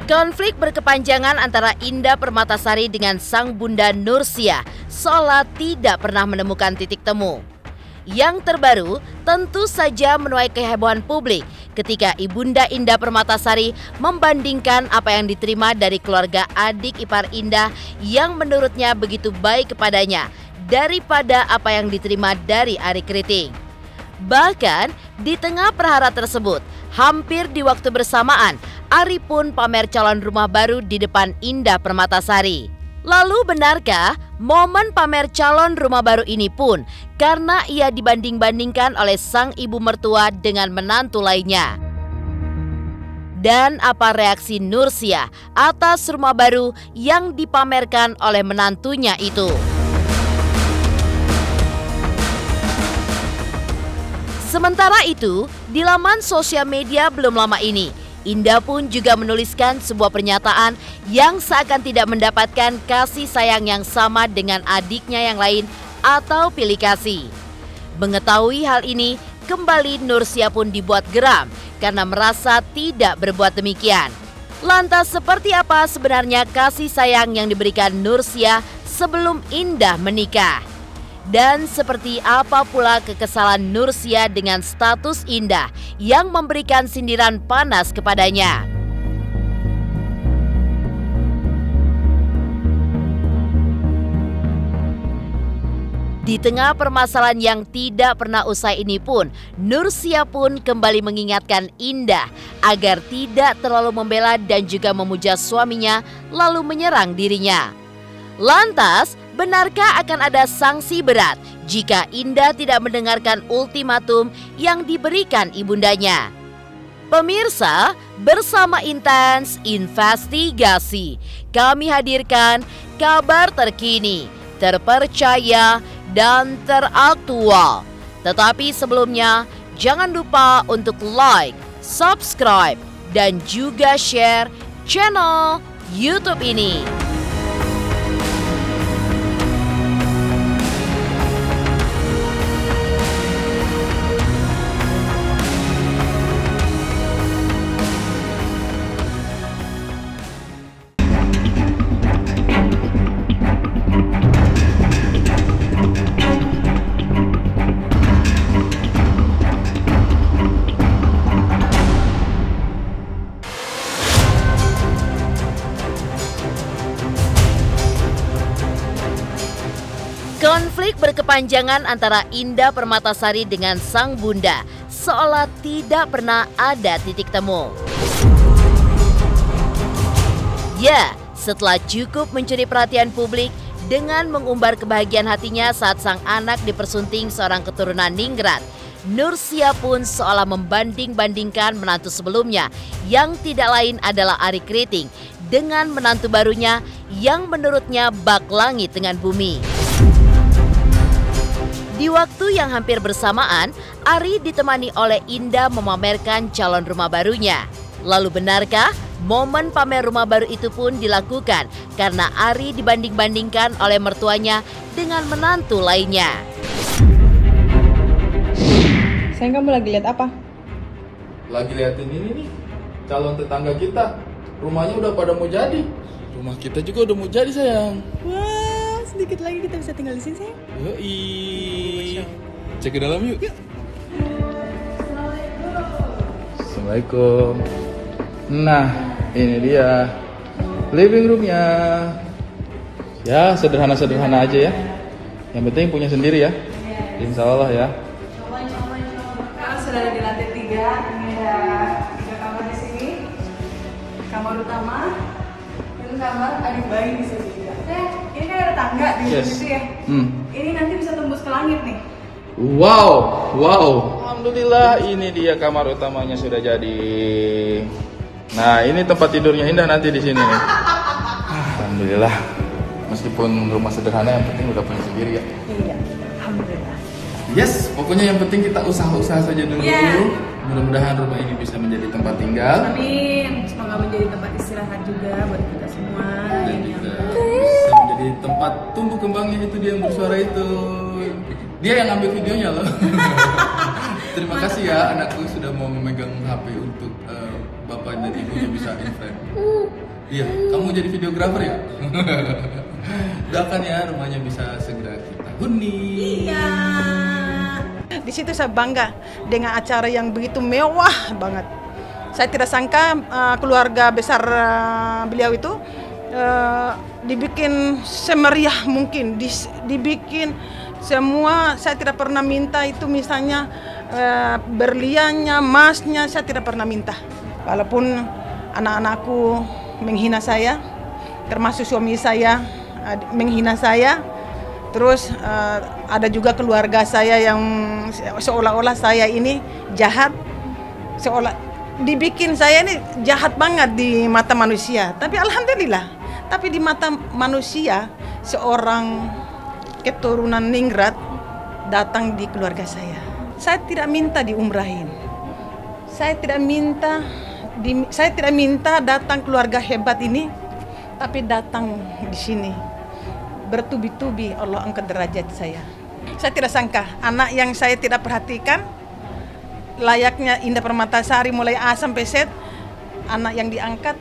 Konflik berkepanjangan antara Indah Permatasari dengan sang bunda Nursia seolah tidak pernah menemukan titik temu. Yang terbaru tentu saja menuai kehebohan publik ketika Ibunda Indah Permatasari membandingkan apa yang diterima dari keluarga adik ipar Indah yang menurutnya begitu baik kepadanya daripada apa yang diterima dari Arie Kriting. Bahkan di tengah perhara tersebut, hampir di waktu bersamaan, Arie pun pamer calon rumah baru di depan Indah Permatasari. Lalu benarkah momen pamer calon rumah baru ini pun karena ia dibanding-bandingkan oleh sang ibu mertua dengan menantu lainnya? Dan apa reaksi Nursia atas rumah baru yang dipamerkan oleh menantunya itu? Sementara itu, di laman sosial media belum lama ini, Indah pun juga menuliskan sebuah pernyataan yang seakan tidak mendapatkan kasih sayang yang sama dengan adiknya yang lain atau pilih kasih. Mengetahui hal ini, kembali Nursia pun dibuat geram karena merasa tidak berbuat demikian. Lantas seperti apa sebenarnya kasih sayang yang diberikan Nursia sebelum Indah menikah? Dan seperti apa pula kekesalan Nursia dengan status Indah yang memberikan sindiran panas kepadanya? Di tengah permasalahan yang tidak pernah usai ini pun, Nursia pun kembali mengingatkan Indah agar tidak terlalu membela dan juga memuja suaminya lalu menyerang dirinya. Lantas, benarkah akan ada sanksi berat jika Indah tidak mendengarkan ultimatum yang diberikan ibundanya? Pemirsa, bersama Intens Investigasi, kami hadirkan kabar terkini, terpercaya, dan teraktual. Tetapi sebelumnya, jangan lupa untuk like, subscribe, dan juga share channel YouTube ini. Konflik berkepanjangan antara Indah Permatasari dengan sang bunda seolah tidak pernah ada titik temu. Ya, setelah cukup mencuri perhatian publik dengan mengumbar kebahagiaan hatinya saat sang anak dipersunting seorang keturunan ningrat, Nursia pun seolah membanding-bandingkan menantu sebelumnya yang tidak lain adalah Arie Kriting dengan menantu barunya yang menurutnya bak langit dengan bumi. Di waktu yang hampir bersamaan, Arie ditemani oleh Indah memamerkan calon rumah barunya. Lalu benarkah momen pamer rumah baru itu pun dilakukan karena Arie dibanding-bandingkan oleh mertuanya dengan menantu lainnya? Sayang, kamu lagi lihat apa? Lagi liatin ini nih, calon tetangga kita. Rumahnya udah pada mau jadi. Rumah kita juga udah mau jadi, sayang. Wah, sedikit lagi kita bisa tinggal di sini, sayang. Yoi. Cek ke dalam yuk. Assalamualaikum. Nah, ini dia living roomnya. Ya, sederhana-sederhana aja ya. Yang penting punya sendiri ya. Insya Allah ya. Sekarang sudah ada di lantai 3. Ini ada 3 kamar di sini. Kamar utama. Ini kamar adik bayi di sini juga. Ini kan ada tangga di situ ya. Ini nanti bisa tembus ke langit nih. Wow. Alhamdulillah, ini dia kamar utamanya sudah jadi. Nah, ini tempat tidurnya Indah nanti di sini nih. Alhamdulillah. Meskipun rumah sederhana, yang penting udah punya sendiri ya. Iya, alhamdulillah. Yes, pokoknya yang penting kita usaha-usaha saja dulu. Yeah. Mudah-mudahan rumah ini bisa menjadi tempat tinggal. Amin. Semoga menjadi tempat istirahat juga buat kita semua. Dan juga bisa menjadi tempat tumbuh kembangnya itu dia yang bersuara itu. Dia yang ambil videonya loh. Terima kasih ya anakku sudah mau memegang HP untuk bapak dan ibunya bisa influence. Iya, kamu jadi videografer ya? Doakan ya rumahnya bisa segera kita huni. Iya. Di situ saya bangga dengan acara yang begitu mewah banget. Saya tidak sangka keluarga besar beliau itu dibikin semeriah mungkin, dibikin semua. Saya tidak pernah minta itu, misalnya berliannya, emasnya, saya tidak pernah minta. Walaupun anak-anakku menghina saya, termasuk suami saya menghina saya, terus ada juga keluarga saya yang seolah-olah saya ini jahat, seolah dibikin saya ini jahat banget di mata manusia. Tapi alhamdulillah, tapi di mata manusia seorang keturunan ningrat datang di keluarga saya. Saya tidak minta diumrahin. Saya tidak minta datang keluarga hebat ini, tapi datang di sini bertubi-tubi Allah angkat derajat saya. Saya tidak sangka anak yang saya tidak perhatikan, layaknya Indah Permatasari mulai A sampai Z, anak yang diangkat,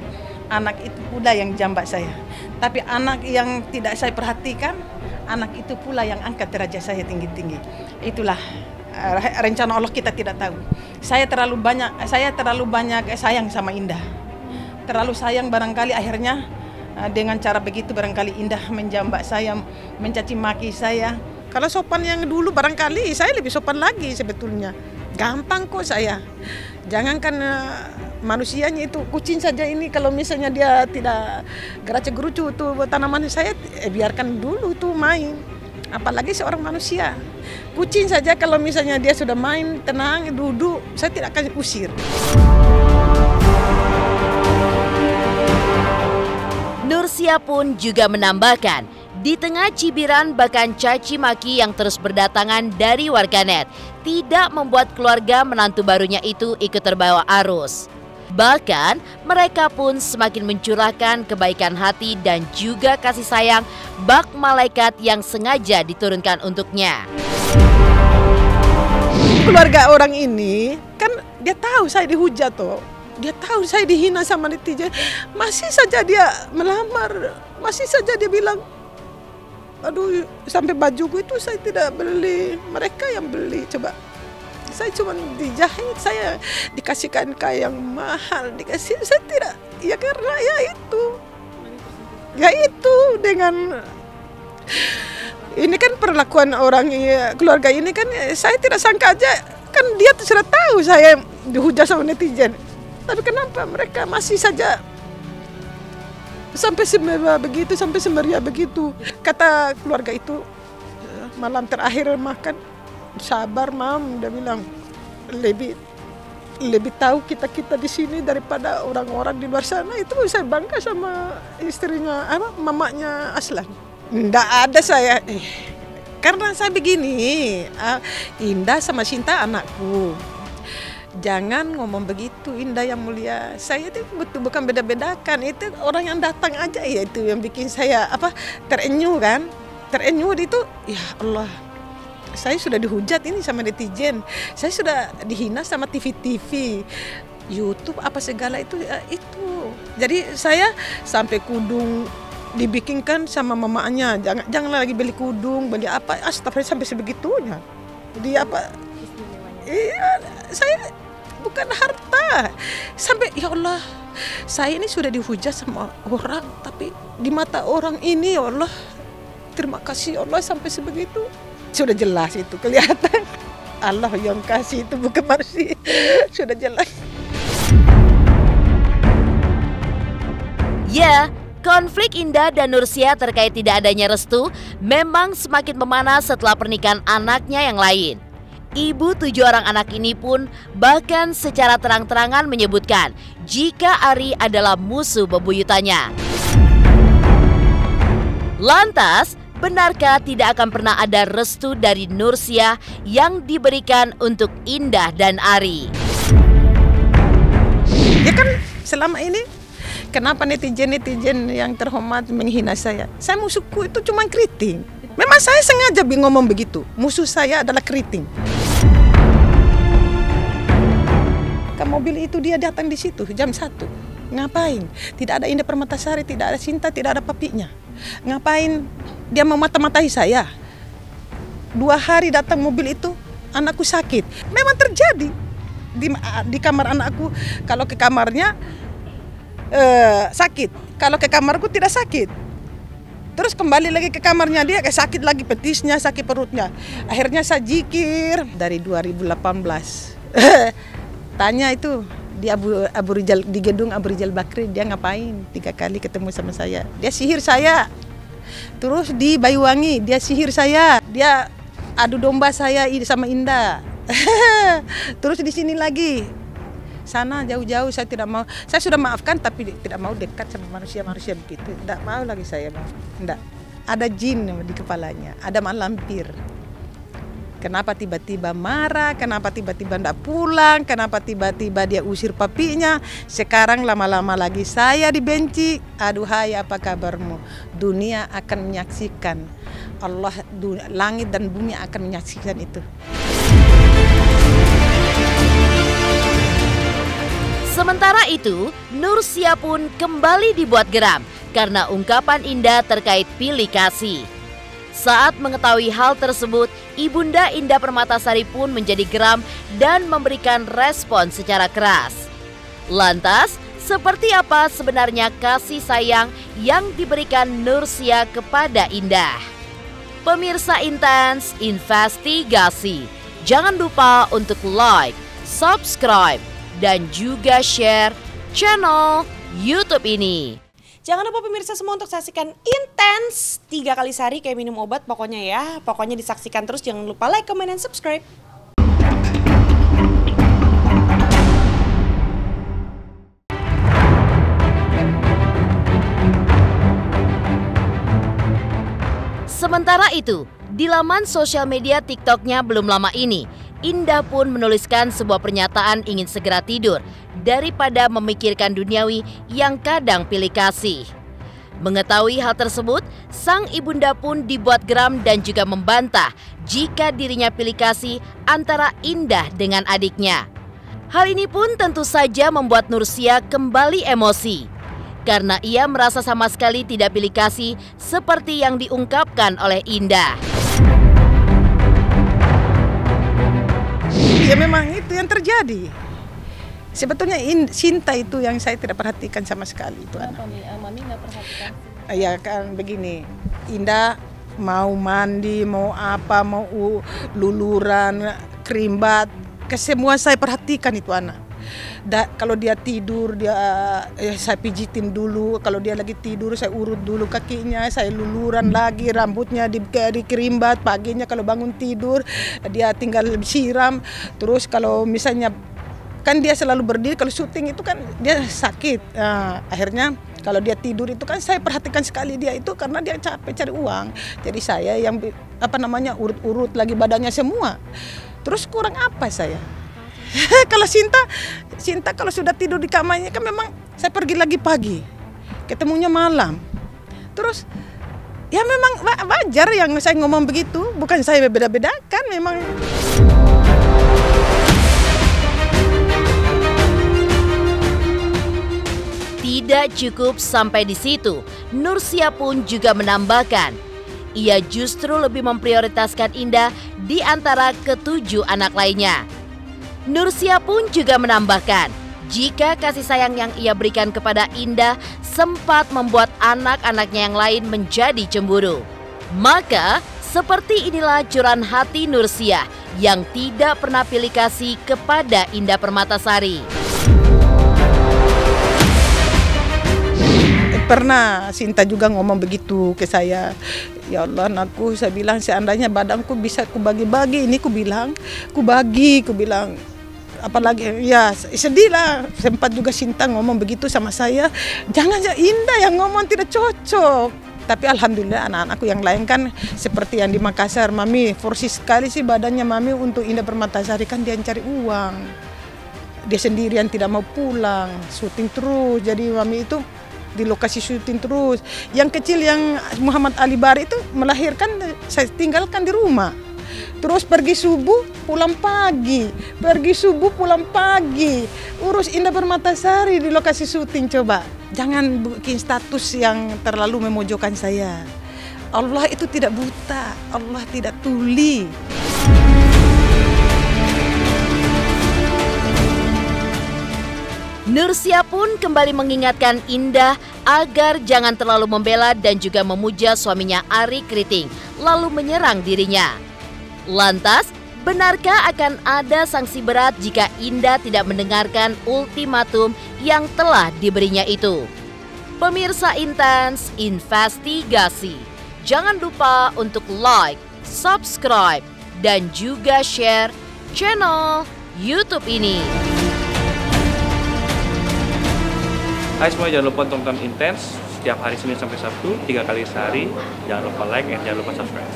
anak itu pula yang jambak saya. Tapi anak yang tidak saya perhatikan, anak itu pula yang angkat derajat saya tinggi-tinggi. Itulah rencana Allah, kita tidak tahu. Saya terlalu banyak sayang sama Indah. Terlalu sayang, barangkali akhirnya dengan cara begitu barangkali Indah menjambak saya, mencaci maki saya. Kalau sopan yang dulu barangkali saya lebih sopan lagi sebetulnya. Gampang kok saya. Jangankan manusianya itu, kucing saja ini kalau misalnya dia tidak gerace-gerucu tuh tanaman saya, biarkan dulu tuh main. Apalagi seorang manusia. Kucing saja kalau misalnya dia sudah main tenang, duduk, saya tidak akan usir. Nursia pun juga menambahkan, di tengah cibiran bahkan caci maki yang terus berdatangan dari warganet, tidak membuat keluarga menantu barunya itu ikut terbawa arus. Bahkan mereka pun semakin mencurahkan kebaikan hati dan juga kasih sayang bak malaikat yang sengaja diturunkan untuknya. Keluarga orang ini kan dia tahu saya dihujat toh. Dia tahu saya dihina sama netizen. Masih saja dia melamar, masih saja dia bilang, aduh, sampai bajuku itu saya tidak beli, mereka yang beli. Coba, saya cuma dijahit, saya dikasihkan kain yang mahal, dikasih, saya tidak, ya karena ya itu dengan ini kan perlakuan orang keluarga ini kan, saya tidak sangka aja, kan dia sudah tahu saya dihujat sama netizen. Tapi kenapa mereka masih saja sampai semeriah begitu, sampai semeriah begitu. Kata keluarga itu, malam terakhir makan, sabar mam, dia bilang, lebih tahu kita di sini daripada orang-orang di luar sana. Itu saya bangga sama istrinya, mamanya Aslan. Nggak ada saya, karena saya begini, Indah sama Sinta anakku. Jangan ngomong begitu, Indah yang mulia. Saya itu bukan beda-bedakan. Itu orang yang datang aja ya itu yang bikin saya terenyuh kan. Terenyuh itu, ya Allah. Saya sudah dihujat ini sama netizen. Saya sudah dihina sama TV-TV, YouTube apa segala itu. Jadi saya sampai kudung dibikinkan sama mamanya. Jangan lagi beli kudung, beli apa. Astagfirullah, sampai sebegitunya. Jadi apa? Iya, saya bukan harta. Sampai ya Allah, saya ini sudah dihujat sama orang, tapi di mata orang ini ya Allah, terima kasih Allah sampai sebegitu. Sudah jelas itu kelihatan. Allah yang kasih itu bukan manusia. Sudah jelas. Ya, konflik Indah dan Nursia terkait tidak adanya restu memang semakin memanas setelah pernikahan anaknya yang lain. Ibu 7 orang anak ini pun bahkan secara terang-terangan menyebutkan jika Ari adalah musuh bebuyutannya. Lantas, benarkah tidak akan pernah ada restu dari Nursia yang diberikan untuk Indah dan Ari? Ya kan selama ini kenapa netizen yang terhormat menghina saya? Saya musuhku itu cuma kritik. Memang Memang saya sengaja ngomong begitu. Musuh saya adalah keriting. Ke mobil itu dia datang di situ jam 1. Ngapain? Tidak ada Indah Permatasari, tidak ada Sinta, tidak ada papinya. Ngapain dia memata-matai saya? 2 hari datang mobil itu, anakku sakit. Memang terjadi di kamar anakku. Kalau ke kamarnya sakit, kalau ke kamarku tidak sakit. Terus kembali lagi ke kamarnya dia, kayak sakit lagi petisnya, sakit perutnya. Akhirnya saya zikir dari 2018. Tanya itu di Abu Rizal, di gedung Abu Rizal Bakri, dia ngapain 3 kali ketemu sama saya. Dia sihir saya. Terus di Banyuwangi dia sihir saya. Dia adu domba saya sama Indah. Terus di sini lagi. Sana jauh-jauh saya tidak mau. Saya sudah maafkan tapi tidak mau dekat sama manusia-manusia begitu. Tidak mau lagi saya. Tidak. Ada jin di kepalanya, ada malampir. Kenapa tiba-tiba marah, kenapa tiba-tiba tidak pulang, kenapa tiba-tiba dia usir papinya. Sekarang lama-lama lagi saya dibenci. Aduhai, apa kabarmu? Dunia akan menyaksikan. Allah, langit dan bumi akan menyaksikan itu. Sementara itu, Nursia pun kembali dibuat geram karena ungkapan Indah terkait pilih kasih. Saat mengetahui hal tersebut, Ibunda Indah Permatasari pun menjadi geram dan memberikan respon secara keras. Lantas, seperti apa sebenarnya kasih sayang yang diberikan Nursia kepada Indah? Pemirsa Intens Investigasi, jangan lupa untuk like, subscribe, dan juga share channel YouTube ini. Jangan lupa pemirsa semua untuk saksikan Intens 3 kali sehari kayak minum obat pokoknya ya. Pokoknya disaksikan terus, jangan lupa like, comment, dan subscribe. Sementara itu, di laman sosial media TikToknya belum lama ini, Indah pun menuliskan sebuah pernyataan ingin segera tidur daripada memikirkan duniawi yang kadang pilih kasih. Mengetahui hal tersebut, sang ibunda pun dibuat geram dan juga membantah jika dirinya pilih kasih antara Indah dengan adiknya. Hal ini pun tentu saja membuat Nursia kembali emosi karena ia merasa sama sekali tidak pilih kasih seperti yang diungkapkan oleh Indah. Ya memang itu yang terjadi. Sebetulnya Sinta itu yang saya tidak perhatikan sama sekali itu anak. Mami nggak perhatikan? Ya kan begini, Indah mau mandi, mau apa, mau luluran, kerimbat, semua saya perhatikan itu anak. Kalau dia tidur saya pijitin dulu, kalau dia lagi tidur saya urut dulu kakinya, saya luluran lagi, rambutnya dikerimbat, paginya kalau bangun tidur dia tinggal siram. Terus kalau misalnya kan dia selalu berdiri, kalau syuting itu kan dia sakit. Akhirnya kalau dia tidur itu kan saya perhatikan sekali dia itu karena dia capek cari uang. Jadi saya yang urut-urut lagi badannya semua. Terus kurang apa saya? Kalau Sinta kalau sudah tidur di kamarnya kan memang saya pergi lagi pagi, ketemunya malam. Terus ya memang wajar yang saya ngomong begitu, bukan saya beda-bedakan memang. Tidak cukup sampai di situ, Nursia pun juga menambahkan, ia justru lebih memprioritaskan Indah di antara ke-7 anak lainnya. Nursia pun juga menambahkan, jika kasih sayang yang ia berikan kepada Indah sempat membuat anak-anaknya yang lain menjadi cemburu. Maka, seperti inilah curahan hati Nursia yang tidak pernah pilih kasih kepada Indah Permatasari. Pernah Sinta juga ngomong begitu ke saya. Ya Allah anakku, saya bilang seandainya badanku bisa kubagi-bagi, ini ku bilang apalagi ya sedih lah. Sempat juga Sinta ngomong begitu sama saya, jangan Indah yang ngomong, tidak cocok. Tapi alhamdulillah anak-anakku yang lain kan seperti yang di Makassar, Mami forsi sekali sih badannya Mami untuk Indah Permatasari, kan dia cari uang. Dia sendirian tidak mau pulang, syuting terus. Jadi Mami itu di lokasi syuting terus. Yang kecil yang Muhammad Ali Bari itu melahirkan, saya tinggalkan di rumah. Terus pergi subuh pulang pagi, pergi subuh pulang pagi, urus Indah Permatasari di lokasi syuting. Coba jangan bikin status yang terlalu memojokkan saya. Allah itu tidak buta, Allah tidak tuli. Nursia pun kembali mengingatkan Indah agar jangan terlalu membela dan juga memuja suaminya Arie Kriting, lalu menyerang dirinya. Lantas, benarkah akan ada sanksi berat jika Indah tidak mendengarkan ultimatum yang telah diberinya itu? Pemirsa Intens Investigasi, jangan lupa untuk like, subscribe, dan juga share channel YouTube ini. Hai semua, jangan lupa tonton Intens setiap hari Senin sampai Sabtu 3 kali sehari. Jangan lupa like dan jangan lupa subscribe.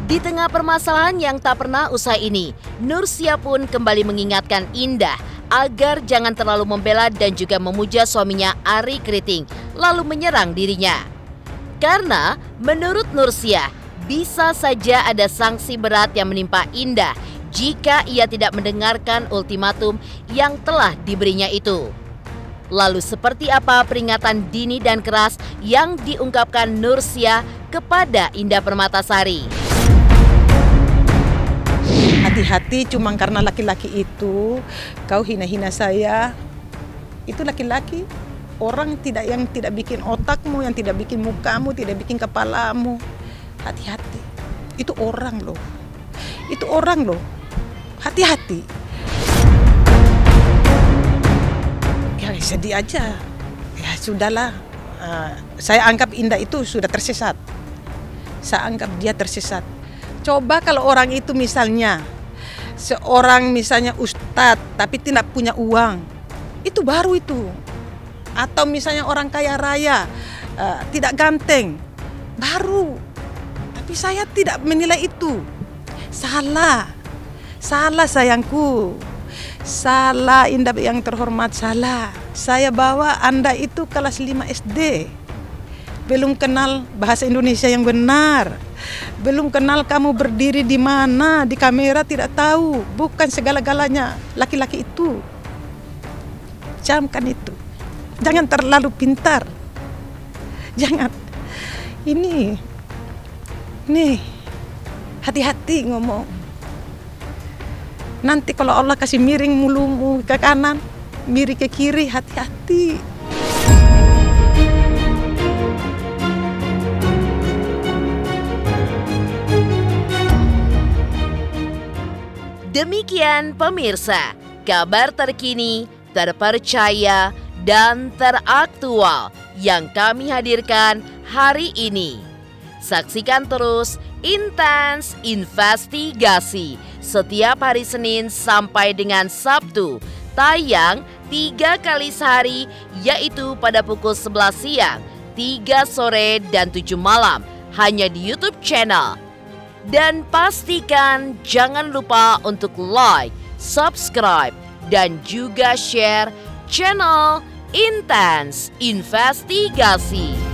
Di tengah permasalahan yang tak pernah usai ini, Nursia pun kembali mengingatkan Indah agar jangan terlalu membela dan juga memuja suaminya Arie Kriting, lalu menyerang dirinya. Karena menurut Nursia, bisa saja ada sanksi berat yang menimpa Indah jika ia tidak mendengarkan ultimatum yang telah diberinya itu. Lalu seperti apa peringatan dini dan keras yang diungkapkan Nursia kepada Indah Permatasari? Hati-hati, cuma karena laki-laki itu kau hina-hina saya. Itu laki-laki, orang yang tidak bikin otakmu, yang tidak bikin mukamu, tidak bikin kepalamu. Hati-hati, itu orang loh, itu orang loh, hati-hati. Ya sedih aja, ya sudahlah. Saya anggap Indah itu sudah tersesat, saya anggap dia tersesat. Coba kalau orang itu misalnya, seorang misalnya ustadz tapi tidak punya uang, itu baru itu. Atau misalnya orang kaya raya, tidak ganteng, baru. Tapi saya tidak menilai itu. Salah. Salah sayangku. Salah Indah yang terhormat, salah. Saya bawa Anda itu kelas 5 SD. Belum kenal bahasa Indonesia yang benar. Belum kenal kamu berdiri di mana, di kamera tidak tahu. Bukan segala-galanya laki-laki itu. Camkan itu. Jangan terlalu pintar. Jangan. Nih, hati-hati ngomong. Nanti kalau Allah kasih miring mulumu ke kanan, miring ke kiri, hati-hati. Demikian pemirsa, kabar terkini, terpercaya, dan teraktual yang kami hadirkan hari ini. Saksikan terus Intens Investigasi setiap hari Senin sampai dengan Sabtu, tayang 3 kali sehari, yaitu pada pukul 11 siang, 3 sore, dan 7 malam, hanya di YouTube channel. Dan pastikan jangan lupa untuk like, subscribe, dan juga share channel Intens Investigasi.